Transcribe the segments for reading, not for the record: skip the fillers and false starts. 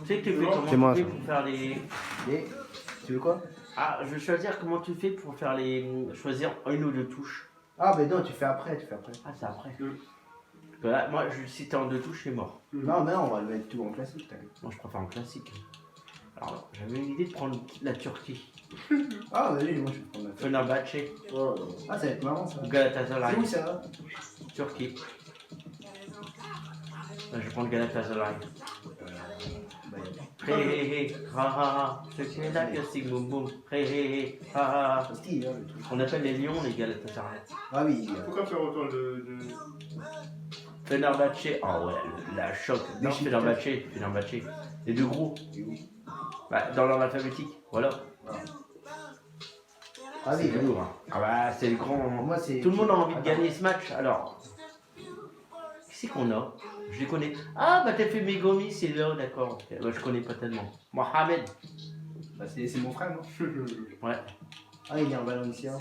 Tu sais que tu fais C'est comment moi, tu fais ça. pour faire les... Et tu veux quoi? Ah, je veux choisir comment tu fais pour faire les... Choisir une ou deux touches. Ah, mais non, tu fais après, tu fais après. Ah, c'est après. Parce que là, moi, si t'es en deux touches, c'est mort. Non, mais non, on va le mettre tout en classique, t'inquiète. Moi, je préfère en classique. Alors, j'avais une idée de prendre la Turquie. Ah, vas-y, moi je vais prendre la Fenerbahçe Ah, ça va être marrant ça. ou C'est Galatasaray. où ça? Turquie. Je vais prendre Galatasaray. Bah, Hé hé hé, ha ha ha, ce qui est là, casting boum boum. Hé hé hé, ha ha ha. c'est stylé, hein, le truc. On appelle les lions les Galatasaray. Ah oui, Pourquoi faire autant de... Fenerbahçe, oh ouais, la choc. Non, Fenerbahçe. Les deux gros. Bah, dans l'ordre alphabétique, voilà. Ah oui, C'est lourd. Hein. Ah bah, c'est le grand. Moi, c'est... Tout le monde a envie de gagner ce match, alors. Qui c'est qu'on a? Je les connais. Ah, bah t'as fait Megomi, c'est là, d'accord. Bah, je connais pas tellement. Mohamed. Bah, c'est mon frère, non? Ouais. Ah, il est en Valencia.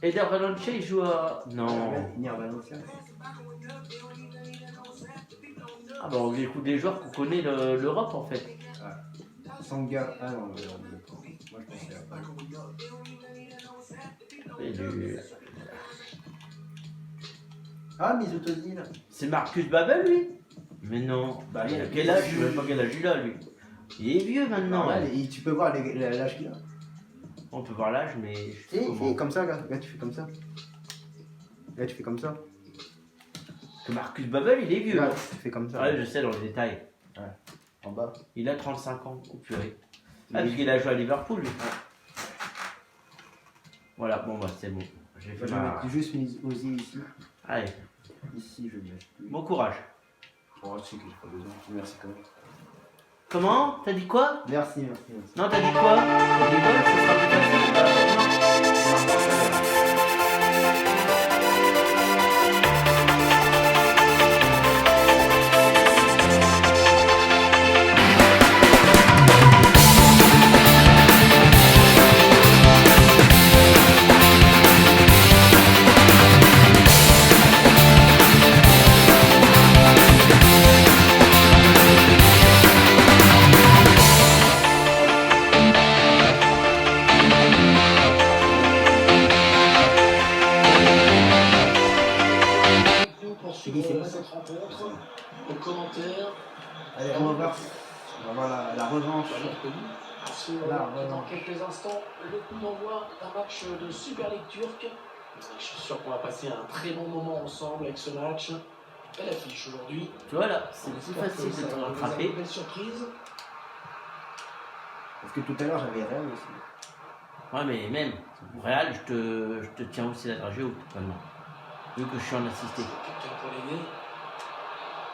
Eder Valencia, il joue à. Non. Il est en Valencia. Ah, bah on écoute des joueurs qu'on connaît l'Europe en fait. Sanga. Ah non, moi je pensais à pas. Et lui- Ah, Mesut Ozil. C'est Marcus Babel, lui? Mais non. Bah, Il a quel âge? Je sais même pas quel âge il a, lui. Il est vieux maintenant. Normal, ouais. et tu peux voir l'âge qu'il a. On peut voir l'âge, mais. Je sais Et comment. comme ça, regarde, tu fais comme ça. Là, tu fais comme ça. Que Marcus Babel, il est vieux. Là, hein. tu fais comme ça. Ouais, je sais dans le détail. En bas. Il a 35 ans. Oh purée. Ah, parce qu'il a joué à Liverpool, lui. Voilà, bon, bah c'est bon. J'ai Bah, fait je vais ma. mettre juste Ozil ici. Allez, Ici, je vais mettre. bon courage. Oh, je sais que j'ai pas besoin. Merci quand même. Comment? T'as dit quoi? Merci. Non, t'as dit quoi? T'as dit quoi? Ce sera plus facile. Non. Pour C'est qui, c'est suivre moi, cette rencontre, au commentaire, Allez, on va voir la revanche. parce que dans quelques instants, le coup d'envoi d'un match de Super League turque. Je suis sûr qu'on va passer un très bon moment ensemble avec ce match. Belle affiche aujourd'hui. Tu vois là, c'est plus facile de te rattraper. Belle surprise. Parce que tout à l'heure, j'avais Real aussi. Ouais, mais même, au Real, je te tiens aussi la dragée haute maintenant. Vu que je suis en assisté. Quelqu'un pour l'aider.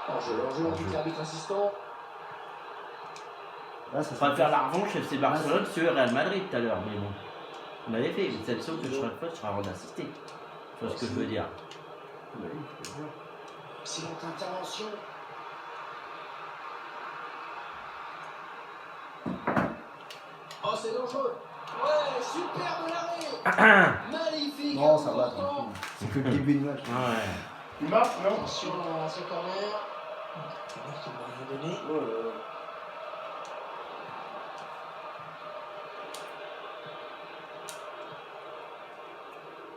Enjeu, arbitre assistant. Là, ça On va faire la revanche FC Barcelone sur Real Madrid tout à l'heure, mais bon. On l'avait fait, mais cette sauf que je serai pas, je serai en assisté. Tu vois ce que je veux dire? Excellente intervention. Oh, c'est dangereux. Ouais, superbe l'arrêt. Magnifique. Non, ça va, important. tranquille. C'est que le début du match. Ouais. Il marque, non? Attention à ce corner. C'est vrai qu'il m'a rien donné. Oh là là.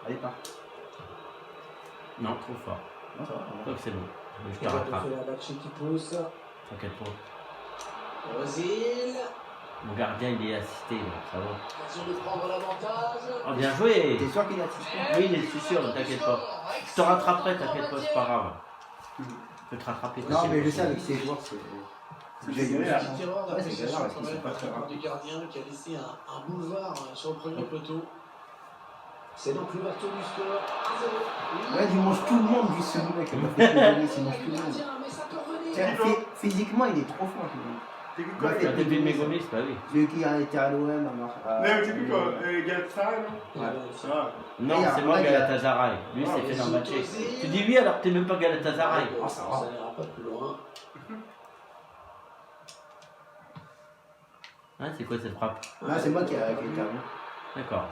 Allez, part. Non, trop fort. Non, ça va. Je crois que c'est bon. Mais je te Il rattrape. fait la batchée qui pousse. T'inquiète pas. Ozil. Mon gardien, il est assisté, donc ça va. Occasion de prendre l'avantage. Oh, bien joué! T'es sûr qu'il est assistant? Oui, je suis sûr, ne t'inquiète pas. Je te rattraperai, t'inquiète pas, c'est pas grave. Je peux te rattraper. Non, mais je sais, avec ces joueurs, c'est. C'est J'ai galère. Petite erreur Ouais, c'est d'appréciation galère, quand parce qu'ils même sont pas très par du gardien qui a laissé un boulevard sur le premier poteau. C'est donc l'ouverture du score 1-0. Ouais, il mange tout le monde, lui, ce mec. Il m'a fait il mange tout le monde. Mais ça peut revenir. Tiens, physiquement, il est trop fort. T'es qui Ouais, quoi? fait- T'as fait Mégomis, bah oui. Celui qui a été à l'OM, à Non, t'es qui quoi? Galatasaray, non? Ouais. Ah. Non, Regarde, c'est moi regarde. Galatasaray. Lui, c'est les Fenerbahçe. opposés. Tu dis oui alors que t'es même pas Galatasaray. Ah, ça va. Ça n'ira pas plus loin. Hein, c'est quoi cette frappe? Ah, c'est moi qui ai été à l'OM. D'accord.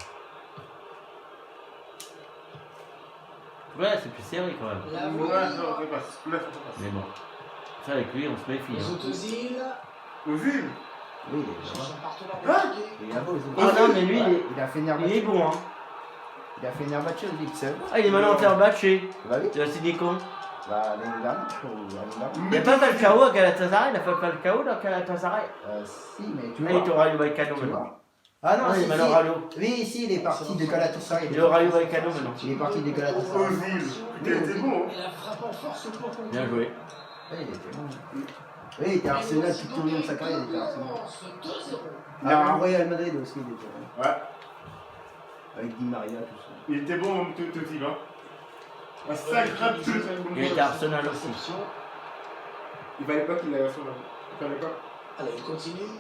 Ouais, c'est plus serré quand même. La Ouais, volée. non, c'est pas. Là, c'est pas. Mais bon. Ça, avec lui, on se méfie. Les Hein. Autozil. Ozil. Oui, il est Cherche là-bas. un partenaire Hein délégué. Il est là-bas aussi. Ah non, mais lui, Il a fait il est Nerbatché. bon. Hein. Il a fait Nerbatché au Ligue seul. Ah, il est maintenant en faire batcher. Bah oui. Tu as signé con. Bah l'année dernière, je crois. L'année dernière. Il n'y a pas Falcao à Galatasaray, il a fait Falcao dans Galatasaray. Si, mais tu Ah, il est vois. au Rayo Vallecano Tu maintenant. vois. Ah non, Ah, il est si, maintenant si. au Rayo. Oui, si, il est parti de Galatasaray. Il est au Rayo Vallecano maintenant. Il est parti de Galatasaray. Ozil. Il était bon. Hein. Et la frappe en force pour conclure. Bien joué. Oui, il était bon. Oui, il était à Arsenal tout le long de sa carrière, il était à Arsenal. 2-0. Il a un Real Madrid aussi, il était bon. Ouais. Avec Di Maria, tout ça. Il était bon, Ozil. Hein. Un sacré but. Il était à Arsenal aussi. Il fallait pas qu'il aille à son âge. Il fallait pas. Allez, il continue.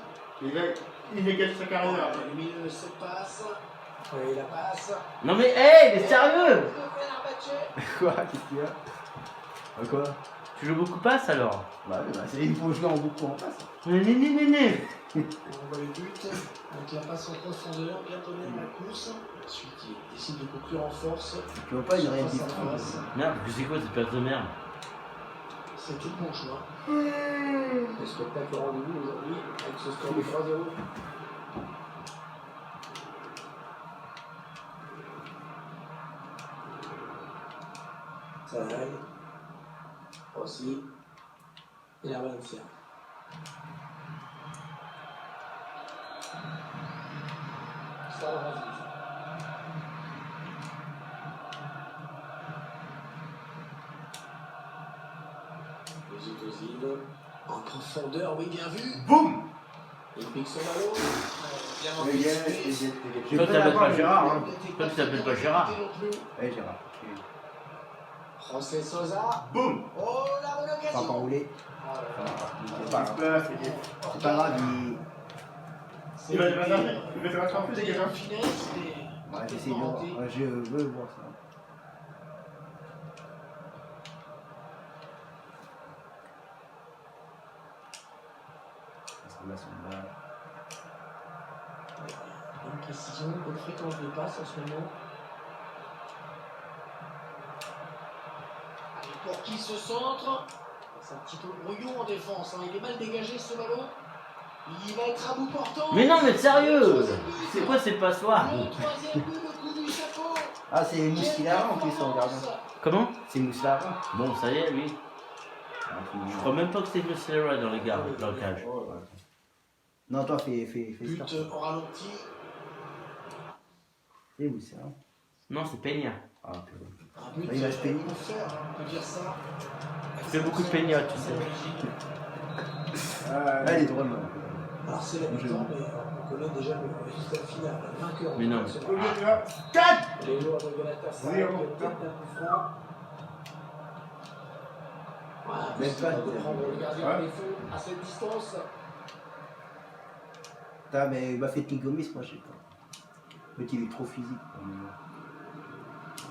Il égage sa carrière. Le milieu, cette passe. Oui, la passe. Non mais, hé, il est sérieux. Quoi? Qu'est-ce qu'il y a? Quoi? Tu joues beaucoup passe alors? Bah oui, bah, il faut jouer en beaucoup en face. Nénénéné. On voit le but. Donc la passe en profondeur, bien donné à la course. Ensuite, il décide de conclure en force. Tu vois pas, il y aurait Face des à face. Merde, c'est quoi cette passe de merde? C'était le bon choix. Le spectacle au rendez-vous aujourd'hui avec ce score de 3-0. Ça aille. Aussi. Et la Valencia. Ça va. Les Autozil. En profondeur, oui, bien vu. Boum. Il pique son ballon. Bien Les gars, anticipé. j'ai Toi, pas t'appelles l'avoir, pas Gérard, hein. Il Toi, tu t'appelles pas Gérard. Ouais, Gérard. José Sosa. Boum. Oh, la bonne Ça va pas occasion. rouler. Oh là là. C'est pas grave. C'est pas grave, Il va te rattraper. Il va te rattraper, les gars. Finesse, mais Ouais, j'essaie de voir. Ouais, je veux voir ça. Parce que là, son balle. Bonne précision, bonne fréquence de passe en ce moment. Allez, pour qui se centre? C'est un petit peu brouillon en défense, hein. Il est mal dégagé ce ballon. Il va être à bout portant. Mais non mais sérieux. Le troisième but. C'est quoi ces passoires? Le troisième but, le coup du chapeau. Ah, c'est Moussila en plus, on regarde. Comment? C'est Moussila. Bon, ça y est, lui. Je crois même pas que c'est Muslera dans les gars, dans le cage. Non, toi, fais But ça. au ralenti. C'est Moussila. Non, c'est Peña. Ah, purée. Un but Bah, il va se payer. offert, hein, on peut dire ça. Tu fais beaucoup de Peña, tu sais. Ah, il est drôle, moi. Alors c'est la mi-temps, mais on connaît déjà le résultat final. Le vainqueur. Mais non. Ce match. Ozil, là. 4. Les joueurs de Galatasaray Zéro. qui ont peut-être un coup franc. Voilà, Même c'est pas, de prendre le gardien Ouais. à défaut à cette distance. Putain, mais il m'a fait Gomis, moi, je sais pas. Le mec, il est trop physique.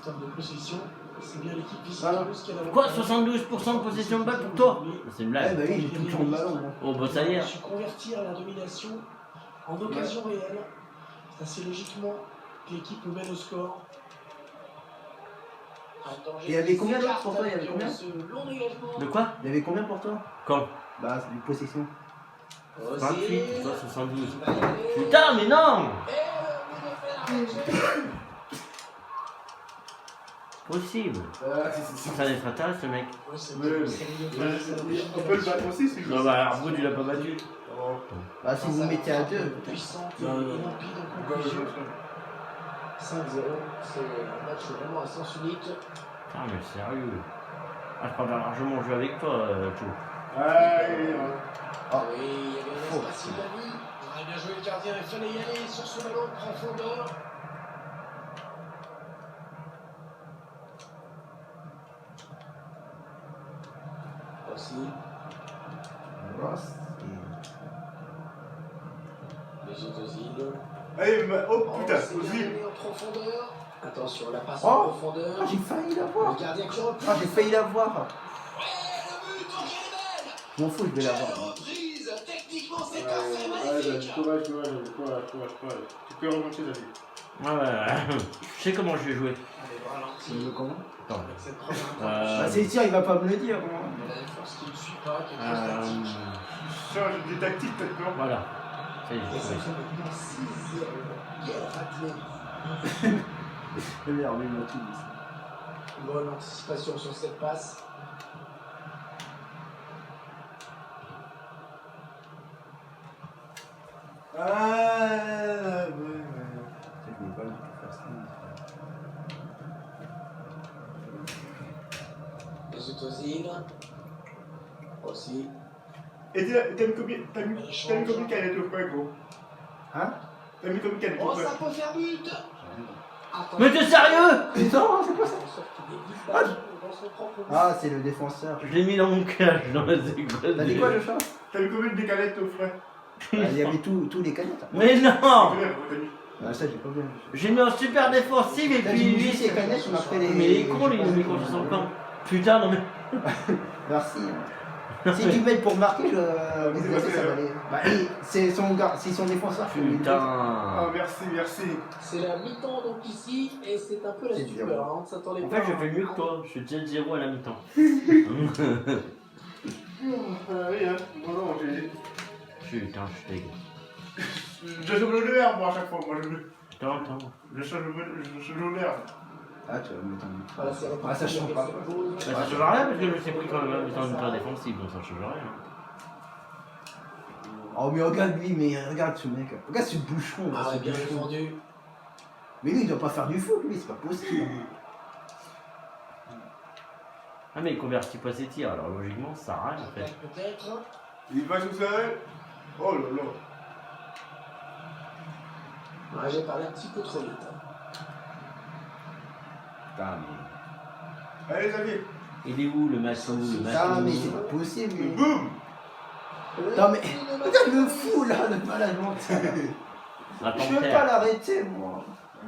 En termes de possession, c'est bien l'équipe qui Voilà. qui a la Quoi, 72% de possession de balle pour toi? C'est une Ouais, blague. bah oui, j'ai tout le temps de ballon, moi. Oh, bah ça y est. Su convertir la domination en occasion réelle. C'est assez logiquement que l'équipe nous mène au score. Et il y avait combien d'autres pour toi? Il y avait combien? De quoi? Il y avait combien pour toi? Quand? Bah, c'est une possession. 28, toi 72. Putain, mais non! Possible. Ça l'extraterrestre, ce mec. On peut le battre aussi, si Non, bah, Arboud, il l'a pas battu. Bah, si vous mettez à 2. Puissante et Non, non. limpide en conclusion. 5-0, c'est un match vraiment à sens unique. Putain, mais sérieux. Ah, je parle largement jouer avec toi, tout. Allez, Ah. Oui, il y avait un espace, il l'a vu. On a bien joué le gardien, il fallait y aller sur ce ballon en profondeur. Aussi, Ross. les Autozil. allez, oh putain, C'est bien Ozil. donné en profondeur. Attention, la passe Oh. en profondeur. Ah, j'ai failli l'avoir. Le gardien qui replie. Ah, j'ai failli l'avoir. Ouais, le but, oh, quelle est belle! Je m'en fous, je vais Quelle l'avoir. reprise! Techniquement, c'est Ouais, parfait, ouais, magnifique! courage. Tu peux remonter, David. Ouais, ouais, ouais. Je sais comment je vais jouer. Allez, Tu veux comment? Attends. Avec cette première Euh, intervention. Bah, c'est sûr, il va pas me le dire. Moi. La défense qui ne suit pas, qui est très statique. Change des tactiques, peut-être, non? Voilà. Ça y est, Et j'ai ça trouvé. fait maintenant 6-0. Quel raclé. Le meilleur, lui, il m'a tout dit. Bonne anticipation sur cette passe. Ah, ouais. Je n'ai pas le temps de faire ça. Les Ozil. Aussi. Et t'as mis combien de canettes au frais, gros? Hein? T'as mis combien de canettes au Oh, frais? ça peut faire but. Mais t'es sérieux? Putain, c'est quoi ça? Dans son propre but. Ah, c'est le défenseur. Je l'ai mis dans mon cage, dans la zégresse. T'as dit quoi, Joshua? T'as mis combien de canettes au frais? Il y avait tous les canettes. Mais non! Combien, t'as mis? Ah, ça, j'ai pas bien vu. J'ai mis en super défensif et T'as puis mis lui, juste les canettes, on a fait les. Mais il est con, lui, il a mis contre son camp. Putain, non mais. Merci. Si tu m'aides pour marquer, je. c'est passé, ça va aller. Bah, c'est son défenseur. faut lui dire. Ah, Putain. merci. C'est la mi-temps donc ici et c'est un peu la C'est stupeur. dur. Hein. On ne s'attendait En pas. fait, je fais mieux que toi. Je suis déjà 0 à la mi-temps. Oui, hein. Non, j'ai. Putain, je suis dégueu. Je joue le l'air, moi, à chaque fois. Moi, Attends. je joue l'air. Ah, tu vas me mettre un. Voilà, c'est reparti Ah, ça change avec pas. cette pause. Bah, ça change rien parce que je sais pris quand même la mi-temps super défensive, donc ça change rien. Oh, mais regarde lui, mais regarde ce mec. Regarde ce bouchon. Là, Ah ouais, ce bien bouchon. défendu. Mais lui, il doit pas faire du foot, lui, c'est pas possible. Ah, mais il convertit pas ses tirs, alors logiquement, ça sert à rien en fait. Peut-être. Il va tout seul. Oh là là. Ouais, j'ai parlé un petit peu trop vite. Putain, mais. Allez, Xavier. Il est où le massou, le Putain, mais c'est massou? pas possible, lui. Boum. Non, mais. Regarde le fou, là, le malade mental. La Je veux pas panthère. l'arrêter, moi.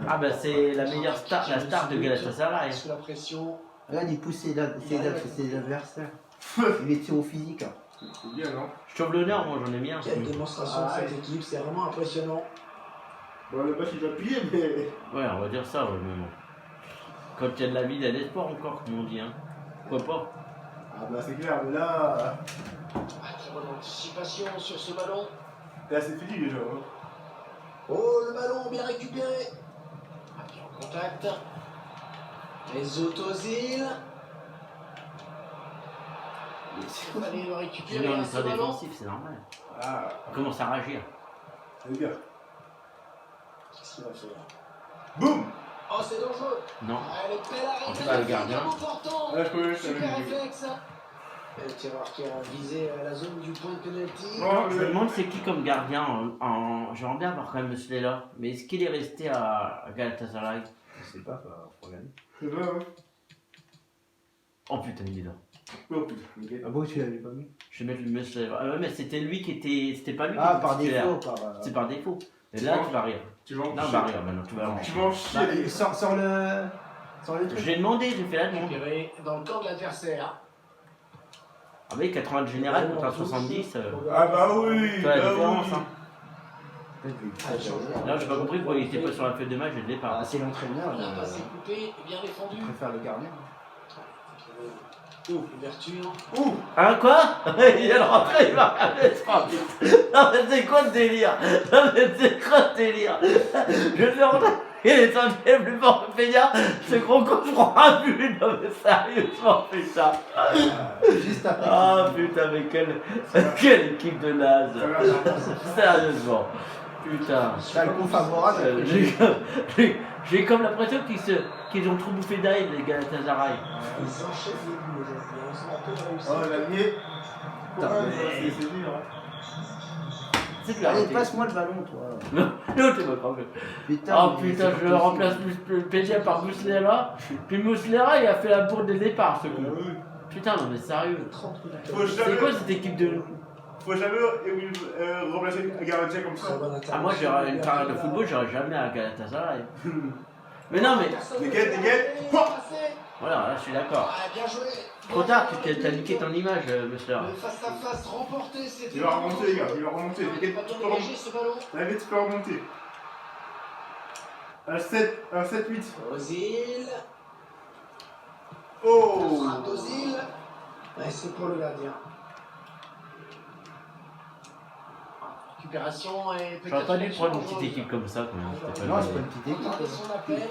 Ah bah c'est la meilleure star, la star de Galatasaray. Sous la pression. Regarde, il pousse ses adversaires. Il est tir au physique. Hein. C'est bien, non? Je sauve l'honneur, moi j'en ai mis un. Quelle démonstration de Ah, cette équipe, c'est vraiment impressionnant. Bon, le match, il va plier, mais. Ouais, on va dire ça, ouais, mais bon. Quand il y a de la vie, il y a de l'espoir encore, comme on dit, hein. Pourquoi pas? Ah, bah, c'est clair, mais là. Ah, très bonne anticipation sur ce ballon. Là, c'est fini déjà. Hein. Oh, le ballon bien récupéré. Ah, bien en contact. Les Ozil. Il fallait le Il récupérer est en à ce état ballon. défensif, c'est normal. Ah, Il commence à réagir. c'est bien. Qu'est-ce qu'il va faire? Boum. Oh, c'est dangereux. Non. Ah, elle est belle En tout arrêtée. cas, le gardien. Important. Là, je connais, je Super savais. réflexe. Le tireur qui a visé la zone du point de pénalty. Oh, Je me demande c'est qui comme gardien J'aimerais bien avoir quand même ce là. Mais est-ce qu'il est resté à Galatasaray? Je sais pas, faut regarder. C'est vrai, hein. Oh putain, il est là. Oh putain, nickel. Ah bon, tu l'avais pas mis? Je vais mettre le Muslera. Ah ouais, mais c'était lui qui était. C'était pas lui qui Ah, était par titulaire. défaut, par. C'est par défaut. Et là, tu vas rire. Tu vas en Là, on chier. va rire maintenant, tu vas Tu vas en chier, Bah, les gars. sors le. Sors le truc. J'ai demandé, j'ai fait la demande. Récupéré dans le camp de l'adversaire. Ah oui, 80 de général contre un 70. Ah, bah oui. Tu vois la bah différence, oui. hein. Là, j'ai pas compris pourquoi il était pas sur la feuille de match dès le départ. Ah, c'est l'entraîneur, La passe est coupée, bien défendue. je préfère le gardien. Ouverture. Ouh. Hein, quoi? Il vient de rentrer, il va regarder ce frappe. Non, mais c'est quoi ce délire? Non, mais c'est quoi ce délire? Je vais rentrer. Il est sorti le plus fort Pédia. Ce gros con, je prends un but. Non, mais sérieusement, putain. Juste après. Ah, putain, mais quelle équipe de naze. Ça va, ça va. Sérieusement. Putain. T'as le coup favorable. J'ai comme l'impression qu'ils ont trop bouffé d'ail, les Galatasaray. Ils enchaînent les buts aujourd'hui. Ils sont un peu réussis. Oh, l'allié. Putain, mais- C'est dur, hein. C'est que la Allez, raté. passe-moi le ballon, toi. Non, t'es pas grave. Putain, Oh mais putain, c'est je pas possible. remplace le Pédia par Muslera. Puis Muslera, il a fait la bourde dès le départ, ce Ah coup. oui. Putain, non, mais sérieux. 30 minutes. Faut C'est jamais, quoi cette équipe de. faut jamais remplacer un gardien comme ça. Très bonne Ah, moi, j'aurais une carrière de football, j'aurais jamais à Galatasaray. Mais non, mais. Nickel, nickel. Voilà, là, je suis d'accord. Ah, bien joué. Trop tard, t'as niqué ton image, Muslera. Le face-à-face remporté, c'était. Il va remonter, les gars, il va remonter. Il Nickel, va tu bien peux remonter. dégager ce ballon. Allez, tu peux remonter. Un 7, 8. Ozil. Oh. Frappe d'Ozil. Ouais, c'est pour le gardien. Récupération et J'aurais pas dû peut-être prendre une petite équipe comme ça quand même. C'était pas Non, une c'est pas bonne une petite équipe. Regardez son appel.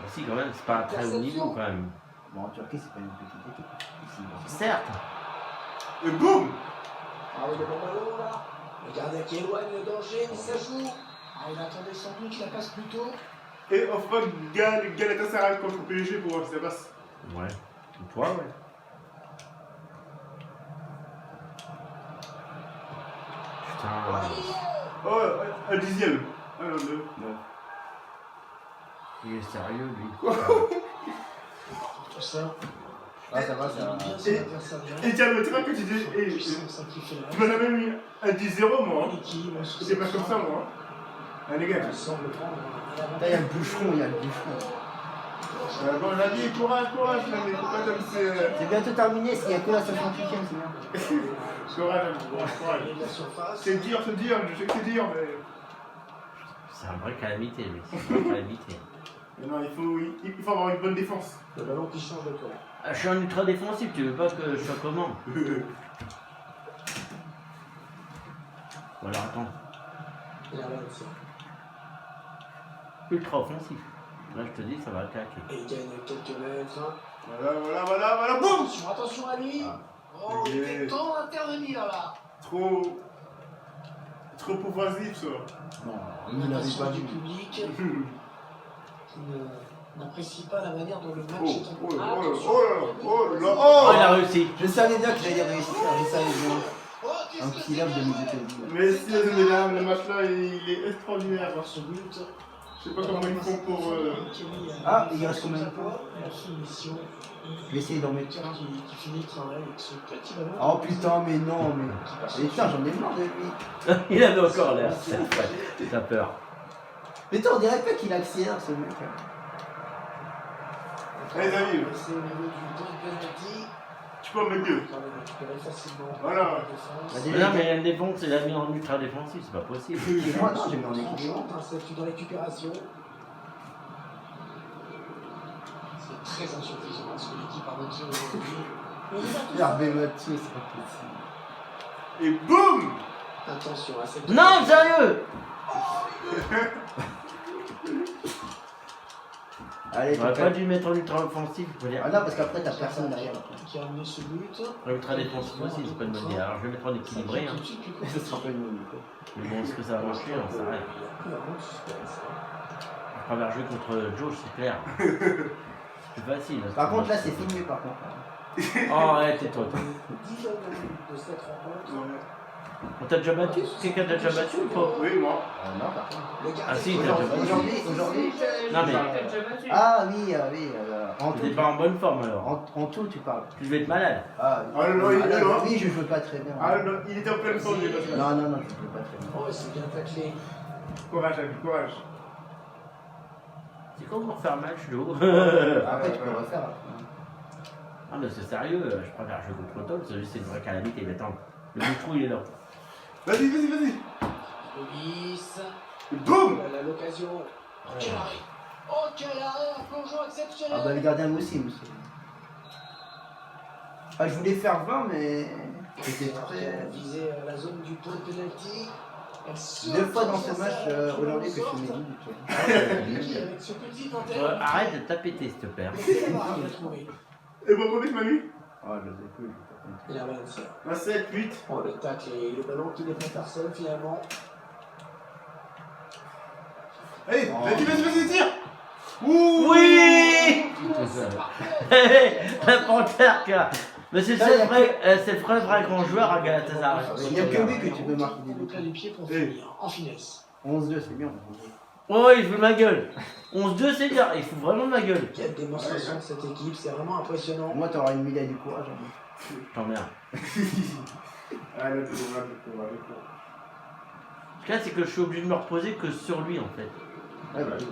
Si, quand même, c'est pas un très haut niveau quand même. Bon, en Turquie, c'est pas une petite équipe. Ici, bon. Certes. Et boum. Ah oui, le bon ballon là. Le gardien qui éloigne le danger, mais ça joue. Ah, il attendait sans doute la passe plus tôt. Et enfin, Galatasaray contre le PSG pour voir si ça passe. Ouais. Toi, ouais. Putain. Oh, un dixième. Ah non, deux. Il est sérieux, lui. Tout ça. Ah, ça va, ça va. Bien son adversaire direct. Et tiens, le truc que tu dis, Puissance, ça qui fait la tu m'en avais mis un 10-0 moi. hein. équilibre, C'est pas comme ça moi. hein. Ah les gars. Il semble prendre un Là, avantage. il y a le boucheron, il y a le boucheron. Bon, on a dit courage, mais faut pas comme c'est. C'est bientôt terminé, il n'y a que la 68ème, c'est bien. Courage, courage. De la surface. C'est dur, je sais que c'est dur, mais. C'est un vrai calamité, lui. C'est une vraie calamité. Mais non, il faut avoir une bonne défense. Le ballon qui change de camp. Ah, je suis un ultra défensif, tu veux pas que je sois comment? Voilà, attends. Et la Valencia. Ultra offensif. Là, je te dis, ça va attaquer. Et il gagne quelques mètres. Voilà, boum. Attention à lui. Ah. Oh, il était temps d'intervenir là. Trop offensif ça. Non, il n'avait L'attention pas du vu. public qui n'apprécie pas la manière dont le match Oh, est oh, en oh, Oh, il a réussi. Je savais bien que j'allais réussir, je savais bien. Oh, qu'est-ce Un que petit c'est lave de Misétélie. Messieurs et mesdames, le match là il est extraordinaire. Avoir ce but. Je sais pas comment ils font pour. Ah, il reste combien de temps? La soumission. Je vais essayer d'en mettre Qui un. finit le travail avec ce petit ballon. Oh putain, mais non, mais. Putain, j'en ai marre de lui. Il avait encore l'air. T'as peur. Mais toi, on dirait pas qu'il accélère ce mec. Allez, les amis, C'est au niveau du temps de penalty. tu peux en mettre deux. Quand même récupéré facilement. Voilà. La défense. Bah, Mais déjà, non, mais il y a une défense, il a mis en ultra défensif, c'est pas possible. moi, non, j'ai mis en équipe. Tranchante, un statut de récupération. C'est très insuffisant ce que l'équipe a montré aujourd'hui. Hervé Mathieu, c'est pas possible. Et boum. Attention à cette. Non, sérieux! Allez, J'aurais t'as pas dû mettre en ultra offensif, il faut dire. Ah non, parce qu'après, t'as personne derrière. Qui a amené ce but. En ultra défensif aussi, c'est pas une bonne idée. Alors je vais mettre en équilibré. Hein. Ce sera pas une bonne idée. Mais bon, est-ce que ça va marcher? On s'arrête. Je préfère jouer contre Joe, c'est clair. C'est plus facile. Par contre, là, c'est filmé, par contre. Oh, ouais, tais-toi. 10 minutes de cette rencontre. On t'a déjà battu? Quelqu'un t'a déjà battu ou pas? Oui, moi. Non, par contre. Le gardien Ah si, t'as déjà battu. Aujourd'hui. Non, mais Ah oui, en t'es tout. pas en bonne forme alors. En tout, tu parles. Tu devais être malade. Ah, Ah non, il est là, loin. oui, je joue pas très bien. Ah non, il était en pleine forme, lui, parce que. Non, non, non, je joue pas très bien. Oh, c'est bien taclé. Courage, ami, courage. C'est comment faire un match, Joe? Après, tu peux refaire. Ah, mais c'est sérieux, je préfère jouer contre Tom, c'est juste une vraie calamité. Mais attends, le boutrou il est là. Vas-y. Loïs. Et boum. Elle a l'occasion. Oh, quel arrêt. Oh, quel arrêt. Un plongeon exceptionnel. Ah bah le gardien aussi, monsieur. Ah, je voulais faire 20, mais c'était très... Viser la zone du point de penalty. Deux fois dans ce match, aujourd'hui, que je suis médit du tout. Avec ce petit intérêt. Arrête de tapeter, s'il te plaît. Mais c'est la barre à trouver. Et bon, combien tu m'as mis? Ah, je sais plus. Il a Valencia. Un 7, 8. Oh, le tacle et le ballon qui n'est pas personne finalement. Allez, Oh. vas-y, tire. Ouh. Oui! C'est parfait. La panthère, quoi. Mais c'est le vrai grand joueur à Galatasaray. Il n'y a que lui que tu peux marquer des buts. Donc là, les pieds pour finir, en finesse. 11-2, c'est bien. Oh, il fout de ma gueule. 11-2, c'est bien, il fout vraiment de ma gueule. Quelle démonstration de cette équipe, c'est vraiment impressionnant. Moi, t'auras une médaille du courage. Hein. Je t'emmerde. Ah, là, c'est bon, Ce cas, c'est que je suis obligé de me reposer que sur lui, en fait. Ouais, bah oui.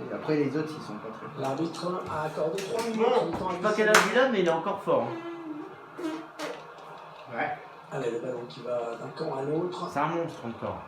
Et après, les autres, ils sont pas très... L'arbitre a accordé 3 minutes Non, de temps Je sais pas quel âge il a, mais il est encore fort. Hein. Ouais. Allez, le ballon qui va d'un camp à l'autre. C'est un monstre encore.